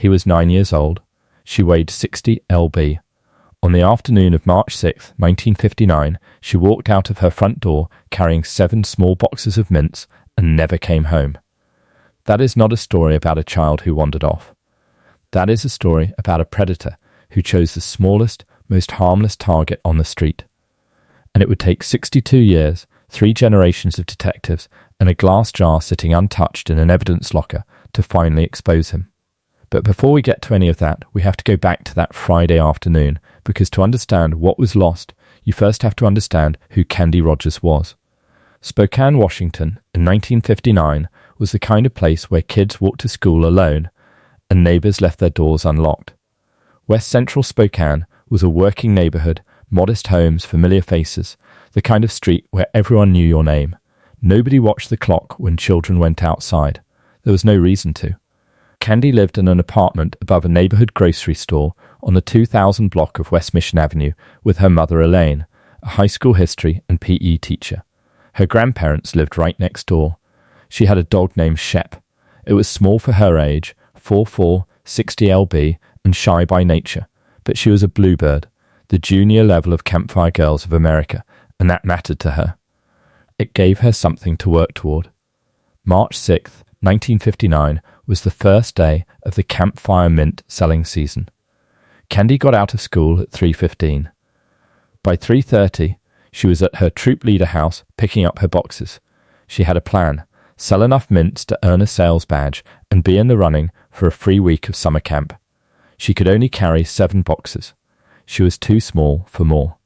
He was 9 years old. She weighed 60 lb. On the afternoon of March 6, 1959, she walked out of her front door carrying 7 small boxes of mints and never came home. That is not a story about a child who wandered off. That is a story about a predator who chose the smallest, most harmless target on the street. And it would take 62 years, 3 generations of detectives, and a glass jar sitting untouched in an evidence locker to finally expose him. But before we get to any of that, we have to go back to that Friday afternoon, because to understand what was lost, you first have to understand who Candy Rogers was. Spokane, Washington, in 1959, was the kind of place where kids walked to school alone, and neighbors left their doors unlocked. West Central Spokane was a working neighborhood, modest homes, familiar faces, the kind of street where everyone knew your name. Nobody watched the clock when children went outside. There was no reason to. Candy lived in an apartment above a neighborhood grocery store on the 2000 block of West Mission Avenue with her mother Elaine, a high school history and PE teacher. Her grandparents lived right next door. She had a dog named Shep. It was small for her age, 4'4", 60 lb, and shy by nature, but she was a bluebird, the junior level of Campfire Girls of America, and that mattered to her. It gave her something to work toward. March 6th, 1959 was the first day of the campfire mint selling season. Candy got out of school at 3:15. By 3:30, she was at her troop leader house picking up her boxes. She had a plan: sell enough mints to earn a sales badge and be in the running for a free week of summer camp. She could only carry 7 boxes. She was too small for more.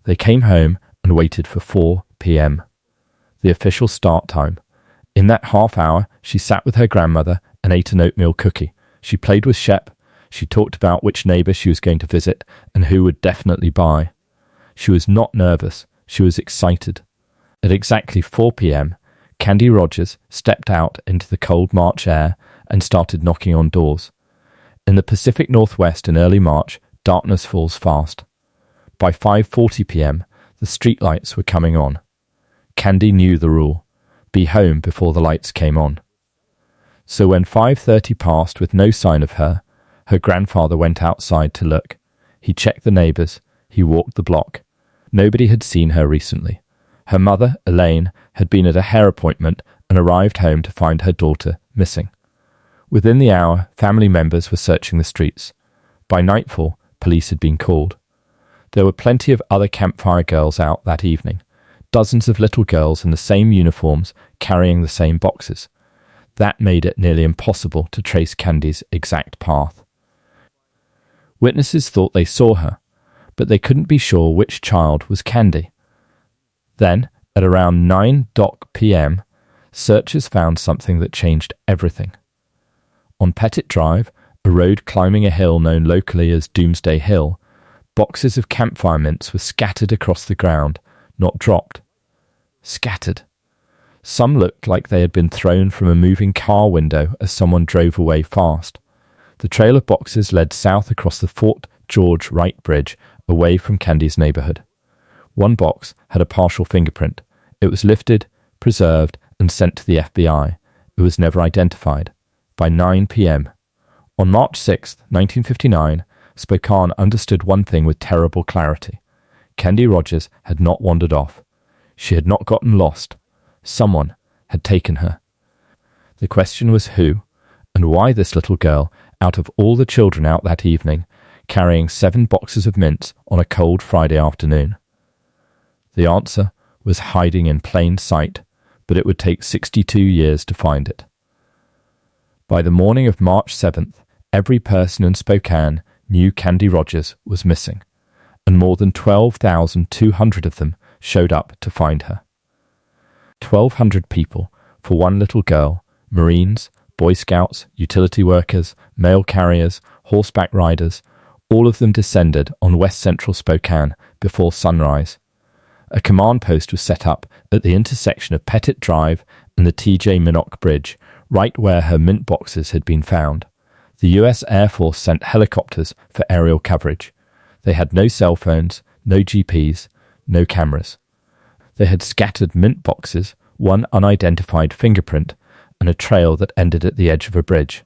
They came home and waited for 4 p.m., the official start time. In that half hour, she sat with her grandmother and ate an oatmeal cookie. She played with Shep. She talked about which neighbor she was going to visit and who would definitely buy. She was not nervous. She was excited. At exactly 4 p.m., Candy Rogers stepped out into the cold March air and started knocking on doors. In the Pacific Northwest in early March, darkness falls fast. By 5:40 p.m., the streetlights were coming on. Candy knew the rule: be home before the lights came on. So when 5:30 passed with no sign of her, her grandfather went outside to look. He checked the neighbors. He walked the block. Nobody had seen her recently. Her mother, Elaine, had been at a hair appointment and arrived home to find her daughter missing. Within the hour, family members were searching the streets. By nightfall, police had been called. There were plenty of other campfire girls out that evening. Dozens of little girls in the same uniforms carrying the same boxes. That made it nearly impossible to trace Candy's exact path. Witnesses thought they saw her, but they couldn't be sure which child was Candy. Then, at around 9 p.m., searchers found something that changed everything. On Pettit Drive, a road climbing a hill known locally as Doomsday Hill, boxes of campfire mints were scattered across the ground, not dropped. Scattered. Some looked like they had been thrown from a moving car window as someone drove away fast. The trail of boxes led south across the Fort George Wright Bridge, away from Candy's neighborhood. One box had a partial fingerprint. It was lifted, preserved, and sent to the FBI. It was never identified. By 9 p.m. On March 6, 1959, Spokane understood one thing with terrible clarity. Candy Rogers had not wandered off. She had not gotten lost. Someone had taken her. The question was who, and why this little girl, out of all the children out that evening, carrying 7 boxes of mints on a cold Friday afternoon. The answer was hiding in plain sight, but it would take 62 years to find it. By the morning of March 7th, every person in Spokane knew Candy Rogers was missing, and more than 12,200 of them showed up to find her. 1,200 people for one little girl: Marines, Boy Scouts, utility workers, mail carriers, horseback riders, all of them descended on West Central Spokane before sunrise. A command post was set up at the intersection of Pettit Drive and the T.J. Minnock Bridge, right where her mint boxes had been found. The U.S. Air Force sent helicopters for aerial coverage. They had no cell phones, no GPS, no cameras. They had scattered mint boxes, one unidentified fingerprint, and a trail that ended at the edge of a bridge.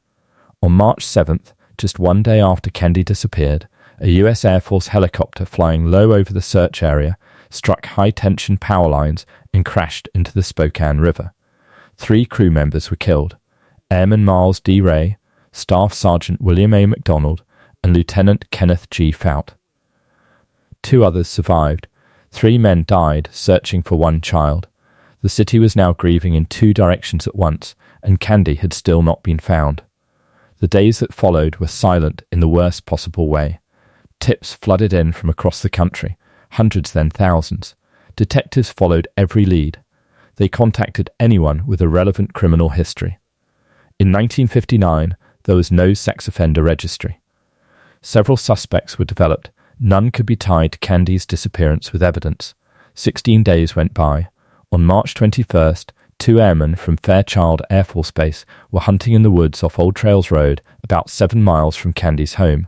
On March 7th, just one day after Candy disappeared, a U.S. Air Force helicopter flying low over the search area struck high-tension power lines and crashed into the Spokane River. 3 crew members were killed: Airman Miles D. Ray, Staff Sergeant William A. McDonald, and Lieutenant Kenneth G. Fout. 2 others survived. 3 men died searching for one child. The city was now grieving in 2 directions at once, and Candy had still not been found. The days that followed were silent in the worst possible way. Tips flooded in from across the country, hundreds then thousands. Detectives followed every lead. They contacted anyone with a relevant criminal history. In 1959, there was no sex offender registry. Several suspects were developed. None could be tied to Candy's disappearance with evidence. 16 days went by. On March 21st, 2 airmen from Fairchild Air Force Base were hunting in the woods off Old Trails Road, about 7 miles from Candy's home.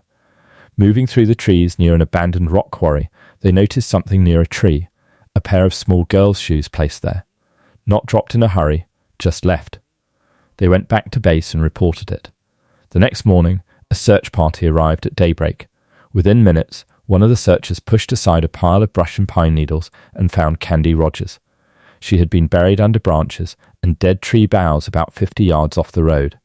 Moving through the trees near an abandoned rock quarry, they noticed something near a tree, a pair of small girls' shoes placed there. Not dropped in a hurry, just left. They went back to base and reported it. The next morning, a search party arrived at daybreak. Within minutes, one of the searchers pushed aside a pile of brush and pine needles and found Candy Rogers. She had been buried under branches and dead tree boughs about 50 yards off the road.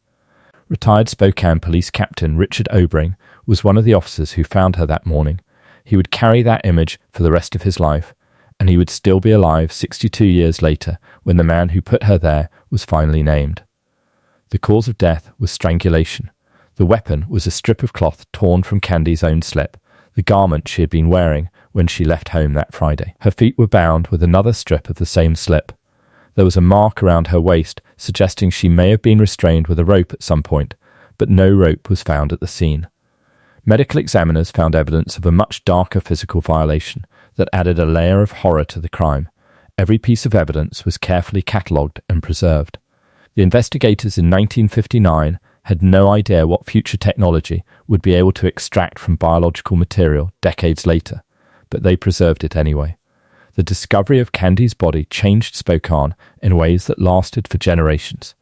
Retired Spokane Police Captain Richard Obring was one of the officers who found her that morning. He would carry that image for the rest of his life, and he would still be alive 62 years later when the man who put her there was finally named. The cause of death was strangulation. The weapon was a strip of cloth torn from Candy's own slip, the garment she had been wearing when she left home that Friday. Her feet were bound with another strip of the same slip. There was a mark around her waist suggesting she may have been restrained with a rope at some point, but no rope was found at the scene. Medical examiners found evidence of a much darker physical violation that added a layer of horror to the crime. Every piece of evidence was carefully catalogued and preserved. The investigators in 1959 had no idea what future technology would be able to extract from biological material decades later, but they preserved it anyway. The discovery of Candy's body changed Spokane in ways that lasted for generations.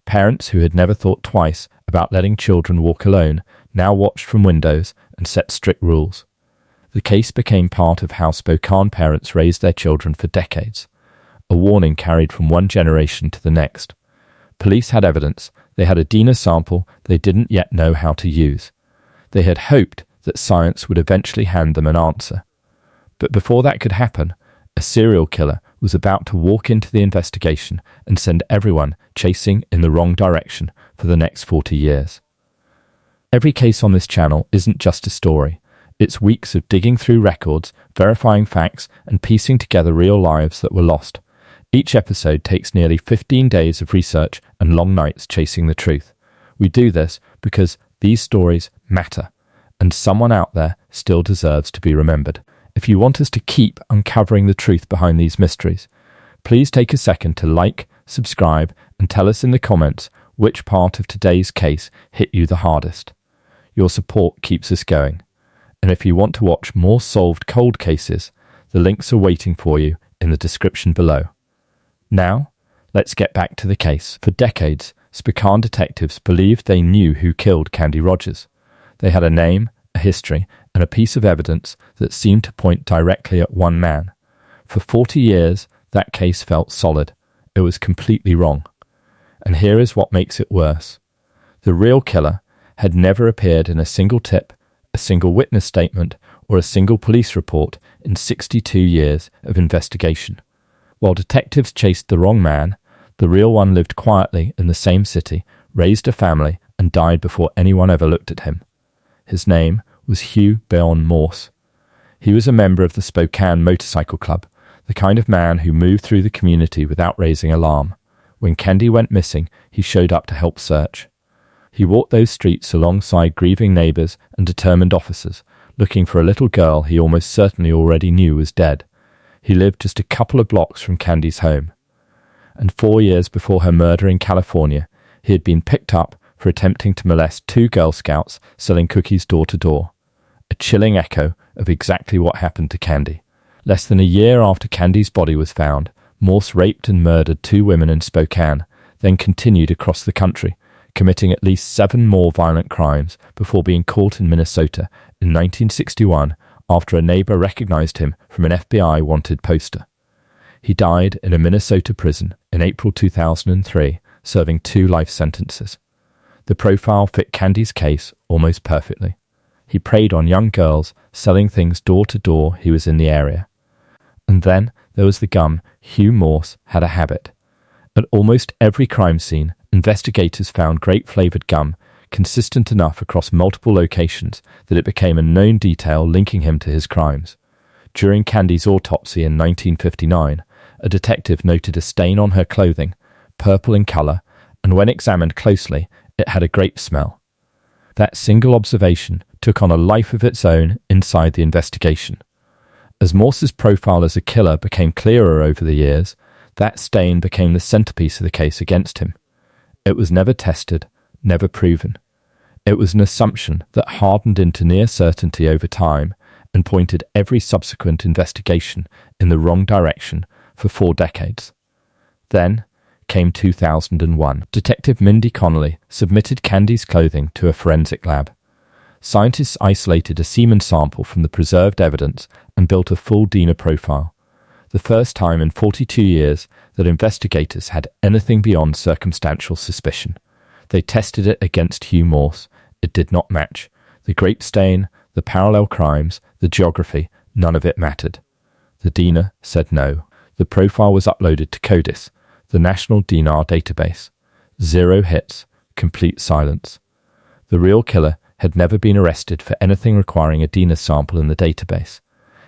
Parents who had never thought twice about letting children walk alone now watched from windows and set strict rules. The case became part of how Spokane parents raised their children for decades. A warning carried from one generation to the next. Police had evidence. They had a DNA sample they didn't yet know how to use. They had hoped that science would eventually hand them an answer. But before that could happen, a serial killer was about to walk into the investigation and send everyone chasing in the wrong direction for the next 40 years. Every case on this channel isn't just a story. It's weeks of digging through records, verifying facts, and piecing together real lives that were lost. Each episode takes nearly 15 days of research and long nights chasing the truth. We do this because these stories matter, and someone out there still deserves to be remembered. If you want us to keep uncovering the truth behind these mysteries, please take a second to like, subscribe, and tell us in the comments which part of today's case hit you the hardest. Your support keeps us going. And if you want to watch more solved cold cases, the links are waiting for you in the description below. Now, let's get back to the case. For decades, Spokane detectives believed they knew who killed Candy Rogers. They had a name, a history, and a piece of evidence that seemed to point directly at one man. For 40 years, that case felt solid. It was completely wrong. And here is what makes it worse. The real killer had never appeared in a single tip, a single witness statement, or a single police report in 62 years of investigation. While detectives chased the wrong man, the real one lived quietly in the same city, raised a family, and died before anyone ever looked at him. His name was Hugh Beon Morse. He was a member of the Spokane Motorcycle Club, the kind of man who moved through the community without raising alarm. When Candy went missing, he showed up to help search. He walked those streets alongside grieving neighbors and determined officers, looking for a little girl he almost certainly already knew was dead. He lived just a couple of blocks from Candy's home. And 4 years before her murder in California, he had been picked up for attempting to molest 2 Girl Scouts selling cookies door to door. A chilling echo of exactly what happened to Candy. Less than a year after Candy's body was found, Morse raped and murdered 2 women in Spokane, then continued across the country, committing at least 7 more violent crimes before being caught in Minnesota in 1961 after a neighbor recognized him from an FBI wanted poster. He died in a Minnesota prison in April 2003, serving 2 life sentences. The profile fit Candy's case almost perfectly. He preyed on young girls, selling things door to door he was in the area. And then there was the gum. Hugh Morse had a habit. At almost every crime scene, investigators found grape-flavored gum consistent enough across multiple locations that it became a known detail linking him to his crimes. During Candy's autopsy in 1959, a detective noted a stain on her clothing, purple in color, and when examined closely, it had a grape smell. That single observation took on a life of its own inside the investigation. As Morse's profile as a killer became clearer over the years, that stain became the centerpiece of the case against him. It was never tested, never proven. It was an assumption that hardened into near certainty over time and pointed every subsequent investigation in the wrong direction for 4 decades. Then came 2001. Detective Mindy Connolly submitted Candy's clothing to a forensic lab. Scientists isolated a semen sample from the preserved evidence and built a full DNA profile. The first time in 42 years that investigators had anything beyond circumstantial suspicion. They tested it against Hugh Morse. It did not match. The grape stain, the parallel crimes, the geography, none of it mattered. The DNA said no. The profile was uploaded to CODIS, the National DNA database. 0 hits, complete silence. The real killer had never been arrested for anything requiring a DNA sample in the database.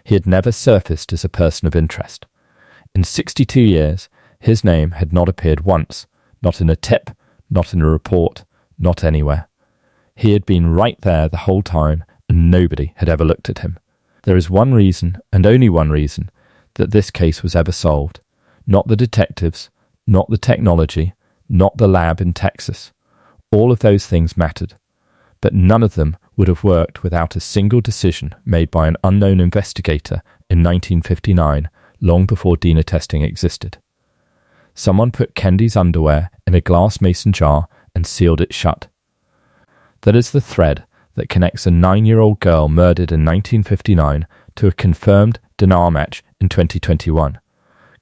He had never surfaced as a person of interest. In 62 years, his name had not appeared once, not in a tip, not in a report, not anywhere. He had been right there the whole time, and nobody had ever looked at him. There is one reason, and only one reason, that this case was ever solved. Not the detectives, not the technology, not the lab in Texas. All of those things mattered, but none of them would have worked without a single decision made by an unknown investigator in 1959, long before DNA testing existed. Someone put Candy's underwear in a glass mason jar and sealed it shut. That is the thread that connects a 9-year-old girl murdered in 1959 to a confirmed DNA match in 2021.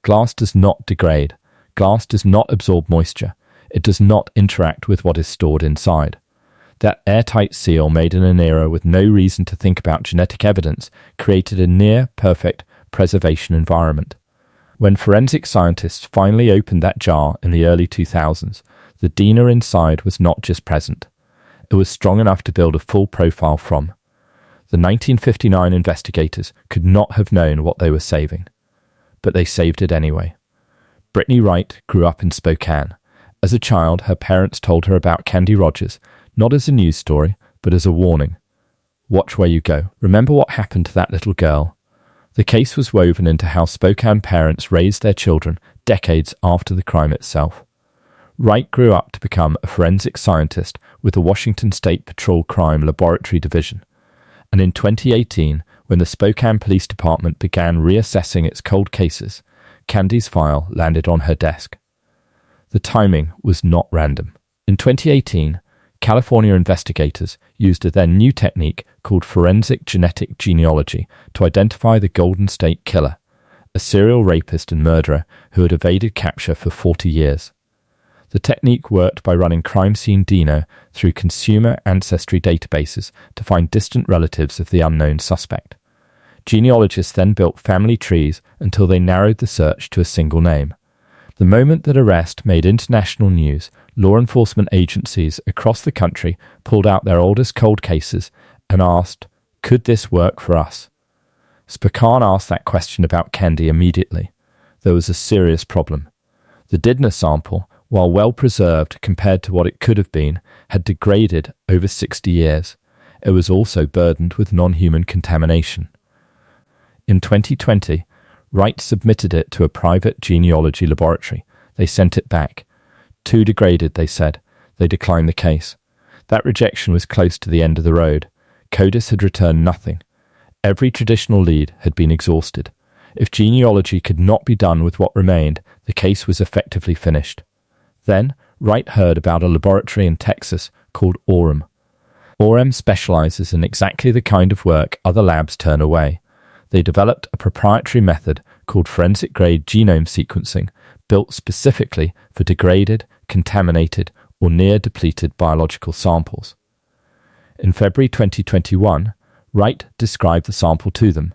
Glass does not degrade. Glass does not absorb moisture. It does not interact with what is stored inside. That airtight seal made in an era with no reason to think about genetic evidence created a near-perfect preservation environment. When forensic scientists finally opened that jar in the early 2000s, the DNA inside was not just present. It was strong enough to build a full profile from. The 1959 investigators could not have known what they were saving, but they saved it anyway. Brittany Wright grew up in Spokane. As a child, her parents told her about Candy Rogers, not as a news story, but as a warning. Watch where you go. Remember what happened to that little girl. The case was woven into how Spokane parents raised their children decades after the crime itself. Wright grew up to become a forensic scientist with the Washington State Patrol Crime Laboratory Division. And in 2018, when the Spokane Police Department began reassessing its cold cases, Candy's file landed on her desk. The timing was not random. In 2018, California investigators used a then new technique called Forensic Genetic Genealogy to identify the Golden State Killer, a serial rapist and murderer who had evaded capture for 40 years. The technique worked by running crime scene DNA through consumer ancestry databases to find distant relatives of the unknown suspect. Genealogists then built family trees until they narrowed the search to a single name. The moment that arrest made international news, law enforcement agencies across the country pulled out their oldest cold cases and asked, could this work for us? Spokane asked that question about Candy immediately. There was a serious problem. The DNA sample, while well preserved compared to what it could have been, had degraded over 60 years. It was also burdened with non-human contamination. In 2020, Wright submitted it to a private genealogy laboratory. They sent it back. Too degraded, they said. They declined the case. That rejection was close to the end of the road. CODIS had returned nothing. Every traditional lead had been exhausted. If genealogy could not be done with what remained, the case was effectively finished. Then, Wright heard about a laboratory in Texas called Orem. Orem specializes in exactly the kind of work other labs turn away. They developed a proprietary method called forensic grade genome sequencing, built specifically for degraded, contaminated, or near depleted biological samples. In February 2021, Wright described the sample to them.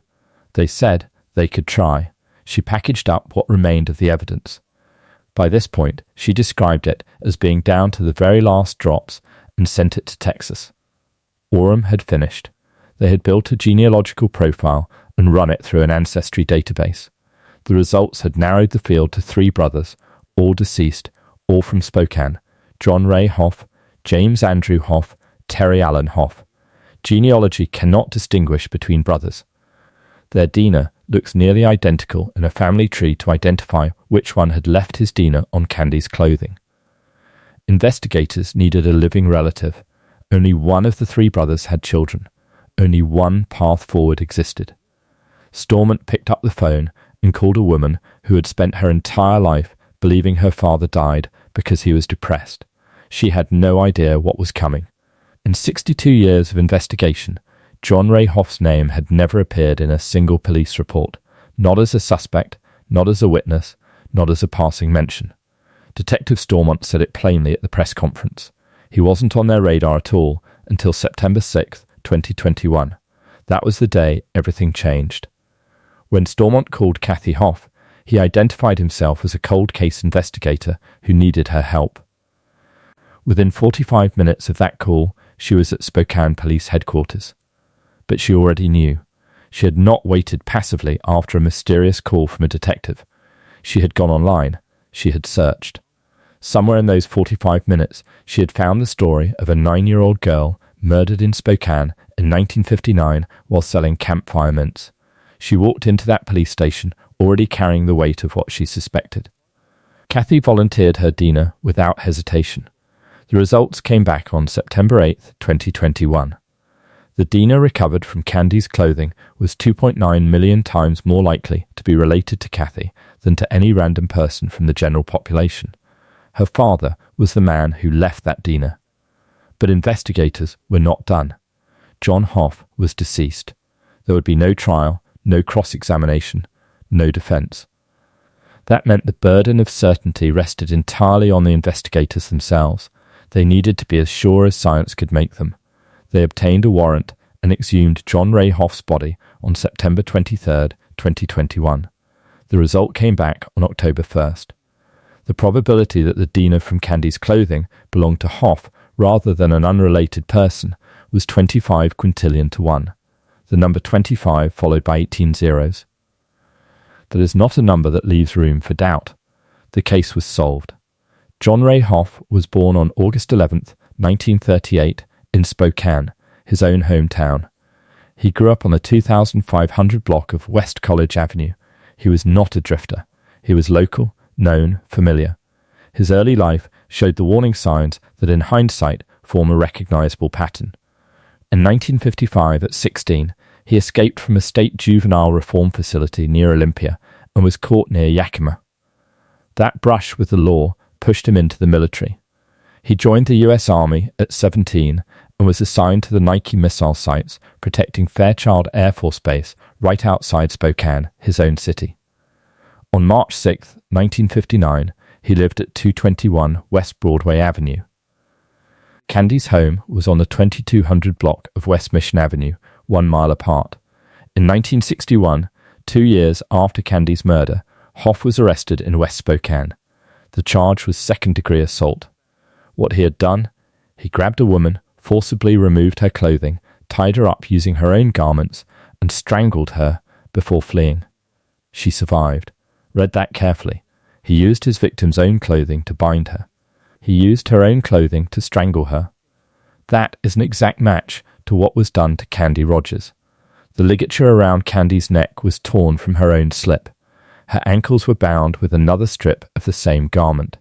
They said they could try. She packaged up what remained of the evidence. By this point, she described it as being down to the very last drops and sent it to Texas. Orem had finished. They had built a genealogical profile and run it through an ancestry database. The results had narrowed the field to 3 brothers, all deceased, all from Spokane: John Ray Hoff, James Andrew Hoff, Terry Allen Hoff. Genealogy cannot distinguish between brothers. Their DNA looks nearly identical in a family tree to identify which one had left his DNA on Candy's clothing. Investigators needed a living relative. Only one of the 3 brothers had children. Only one path forward existed. Stormont picked up the phone and called a woman who had spent her entire life believing her father died because he was depressed. She had no idea what was coming. In 62 years of investigation, John Ray Hoff's name had never appeared in a single police report, not as a suspect, not as a witness, not as a passing mention. Detective Stormont said it plainly at the press conference. He wasn't on their radar at all until September 6, 2021. That was the day everything changed. When Stormont called Kathy Hoff, he identified himself as a cold case investigator who needed her help. Within 45 minutes of that call, she was at Spokane Police Headquarters. But she already knew. She had not waited passively after a mysterious call from a detective. She had gone online. She had searched. Somewhere in those 45 minutes, she had found the story of a 9-year-old girl murdered in Spokane in 1959 while selling campfire mints. She walked into that police station already carrying the weight of what she suspected. Kathy volunteered her DNA without hesitation. The results came back on September 8, 2021. The DNA recovered from Candy's clothing was 2.9 million times more likely to be related to Kathy than to any random person from the general population. Her father was the man who left that DNA. But investigators were not done. John Hoff was deceased. There would be no trial, no cross-examination, no defense. That meant the burden of certainty rested entirely on the investigators themselves. They needed to be as sure as science could make them. They obtained a warrant and exhumed John Ray Hoff's body on September 23, 2021. The result came back on October 1st. The probability that the DNA from Candy's clothing belonged to Hoff rather than an unrelated person was 25 quintillion to 1. The number 25 followed by 18 zeros. That is not a number that leaves room for doubt. The case was solved. John Ray Hoff was born on August 11, 1938, in Spokane, his own hometown. He grew up on the 2500 block of West College Avenue. He was not a drifter. He was local, known, familiar. His early life showed the warning signs that in hindsight form a recognizable pattern. In 1955, at 16, he escaped from a state juvenile reform facility near Olympia and was caught near Yakima. That brush with the law pushed him into the military. He joined the U.S. Army at 17 and was assigned to the Nike missile sites protecting Fairchild Air Force Base right outside Spokane, his own city. On March 6, 1959, he lived at 221 West Broadway Avenue. Candy's home was on the 2200 block of West Mission Avenue, 1 mile apart. In 1961, 2 years after Candy's murder, Hoff was arrested in West Spokane. The charge was second-degree assault. What he had done? He grabbed a woman, forcibly removed her clothing, tied her up using her own garments, and strangled her before fleeing. She survived. Read that carefully. He used his victim's own clothing to bind her. He used her own clothing to strangle her. That is an exact match to what was done to Candy Rogers. The ligature around Candy's neck was torn from her own slip. Her ankles were bound with another strip of the same garment.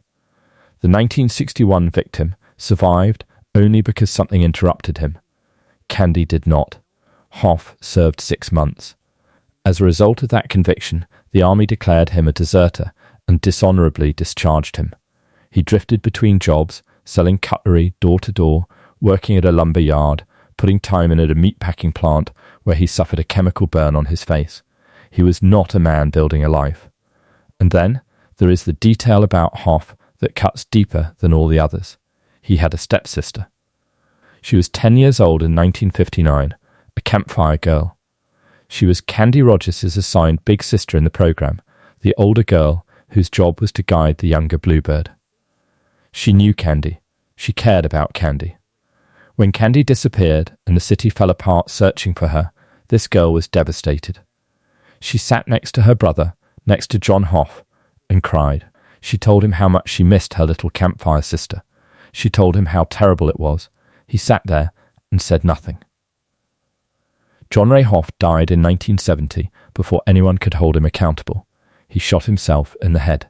The 1961 victim survived only because something interrupted him. Candy did not. Hoff served 6 months. As a result of that conviction, the army declared him a deserter and dishonorably discharged him. He drifted between jobs, selling cutlery door to door, working at a lumber yard, putting time in at a meatpacking plant where he suffered a chemical burn on his face. He was not a man building a life. And then there is the detail about Hoff that cuts deeper than all the others. He had a stepsister. She was 10 years old in 1959, a campfire girl. She was Candy Rogers' assigned big sister in the program, the older girl whose job was to guide the younger Bluebird. She knew Candy. She cared about Candy. When Candy disappeared and the city fell apart searching for her, this girl was devastated. She sat next to her brother, next to John Hoff, and cried. She told him how much she missed her little campfire sister. She told him how terrible it was. He sat there and said nothing. John Ray Hoff died in 1970 before anyone could hold him accountable. He shot himself in the head.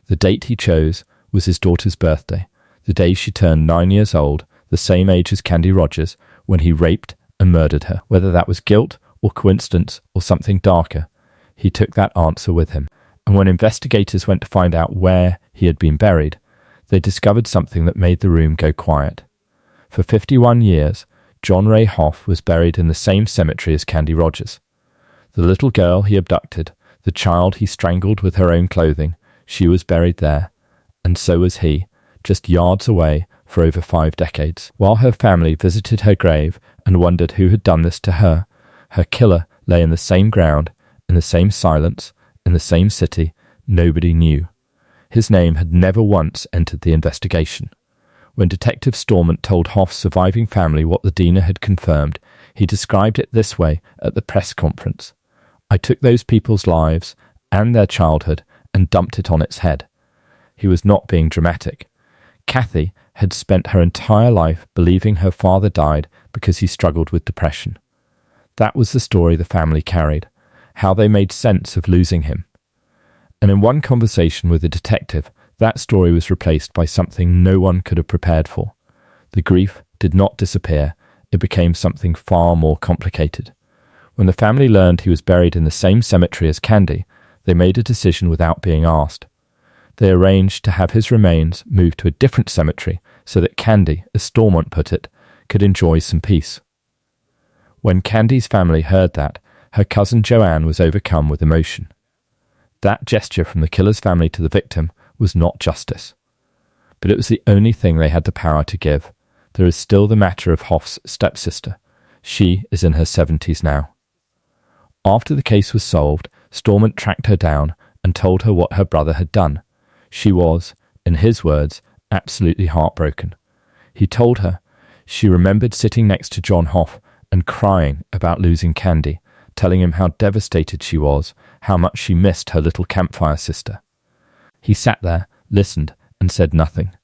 The date he chose was his daughter's birthday, the day she turned 9 years old, the same age as Candy Rogers, when he raped and murdered her. Whether that was guilt or coincidence or something darker, he took that answer with him. And when investigators went to find out where he had been buried, they discovered something that made the room go quiet. For 51 years, John Ray Hoff was buried in the same cemetery as Candy Rogers. The little girl he abducted, the child he strangled with her own clothing, she was buried there, and so was he, just yards away for over 5 decades. While her family visited her grave and wondered who had done this to her, her killer lay in the same ground, in the same silence, in the same city. Nobody knew. His name had never once entered the investigation. When Detective Stormont told Hoff's surviving family what the Diener had confirmed, he described it this way at the press conference. I took those people's lives and their childhood and dumped it on its head. He was not being dramatic. Kathy had spent her entire life believing her father died because he struggled with depression. That was the story the family carried, how they made sense of losing him. And in one conversation with the detective, that story was replaced by something no one could have prepared for. The grief did not disappear. It became something far more complicated. When the family learned he was buried in the same cemetery as Candy, they made a decision without being asked. They arranged to have his remains moved to a different cemetery so that Candy, as Stormont put it, could enjoy some peace. When Candy's family heard that, her cousin Joanne was overcome with emotion. That gesture from the killer's family to the victim was not justice. But it was the only thing they had the power to give. There is still the matter of Hoff's stepsister. She is in her 70s now. After the case was solved, Stormont tracked her down and told her what her brother had done. She was, in his words, absolutely heartbroken. He told her she remembered sitting next to John Hoff and crying about losing Candy, telling him how devastated she was, how much she missed her little campfire sister. He sat there, listened, and said nothing.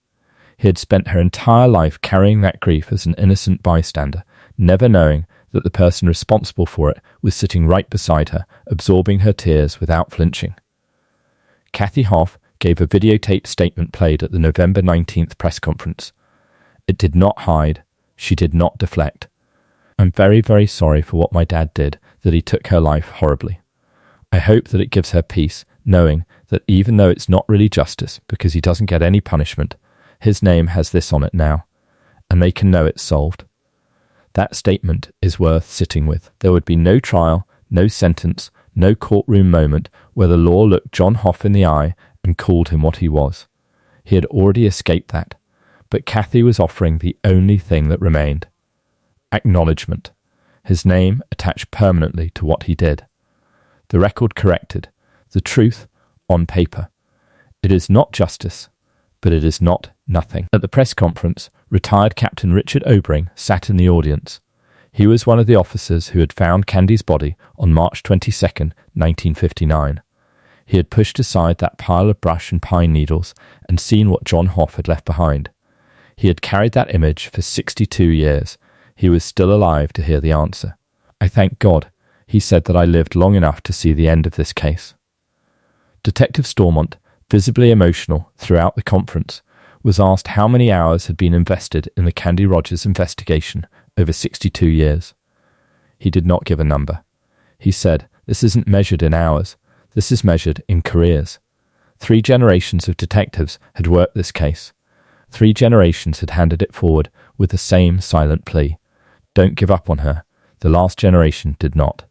He had spent her entire life carrying that grief as an innocent bystander, never knowing that the person responsible for it was sitting right beside her, absorbing her tears without flinching. Kathy Hoff gave a videotaped statement played at the November 19th press conference. It did not hide. She did not deflect. I'm very, very sorry for what my dad did, that he took her life horribly. I hope that it gives her peace, knowing that even though it's not really justice because he doesn't get any punishment, his name has this on it now, and they can know it's solved. That statement is worth sitting with. There would be no trial, no sentence, no courtroom moment where the law looked John Hoff in the eye and called him what he was. He had already escaped that, but Kathy was offering the only thing that remained. Acknowledgement. His name attached permanently to what he did. The record corrected. The truth on paper. It is not justice, but it is not nothing. At the press conference, retired Captain Richard Obring sat in the audience. He was one of the officers who had found Candy's body on March 22nd, 1959. He had pushed aside that pile of brush and pine needles and seen what John Hoff had left behind. He had carried that image for 62 years. He was still alive to hear the answer. I thank God, he said, that I lived long enough to see the end of this case. Detective Stormont, visibly emotional throughout the conference, was asked how many hours had been invested in the Candy Rogers investigation over 62 years. He did not give a number. He said, "This isn't measured in hours. This is measured in careers." 3 generations of detectives had worked this case. 3 generations had handed it forward with the same silent plea. Don't give up on her. The last generation did not.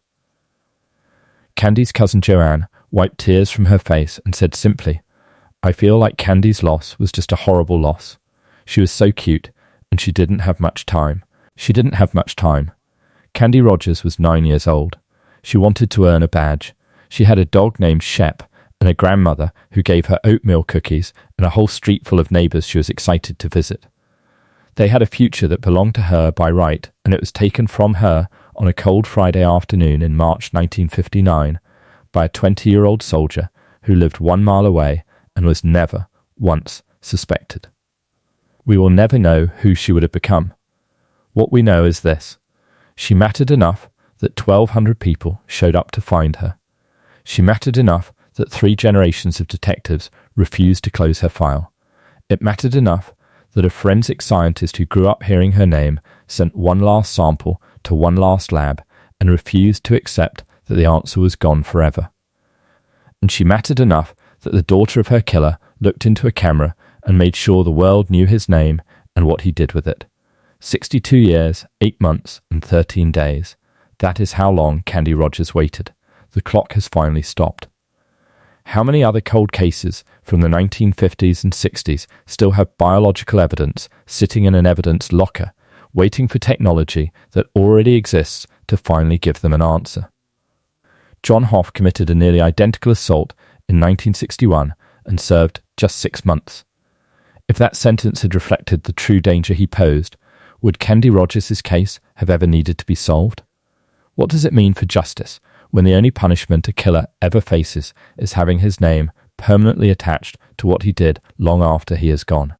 Candy's cousin Joanne wiped tears from her face and said simply, I feel like Candy's loss was just a horrible loss. She was so cute, and she didn't have much time. Candy Rogers was 9 years old. She wanted to earn a badge. She had a dog named Shep and a grandmother who gave her oatmeal cookies and a whole street full of neighbors she was excited to visit. They had a future that belonged to her by right, and it was taken from her on a cold Friday afternoon in March 1959 by a 20-year-old soldier who lived 1 mile away and was never once suspected. We will never know who she would have become. What we know is this. She mattered enough that 1,200 people showed up to find her. She mattered enough that 3 generations of detectives refused to close her file. It mattered enough that a forensic scientist who grew up hearing her name sent one last sample to one last lab and refused to accept that the answer was gone forever. And she mattered enough that the daughter of her killer looked into a camera and made sure the world knew his name and what he did with it. 62 years, 8 months, and 13 days. That is how long Candy Rogers waited. The clock has finally stopped. How many other cold cases from the 1950s and 60s still have biological evidence sitting in an evidence locker, waiting for technology that already exists to finally give them an answer? John Hoff committed a nearly identical assault in 1961 and served just 6 months. If that sentence had reflected the true danger he posed, would Candy Rogers' case have ever needed to be solved? What does it mean for justice when the only punishment a killer ever faces is having his name permanently attached to what he did long after he is gone?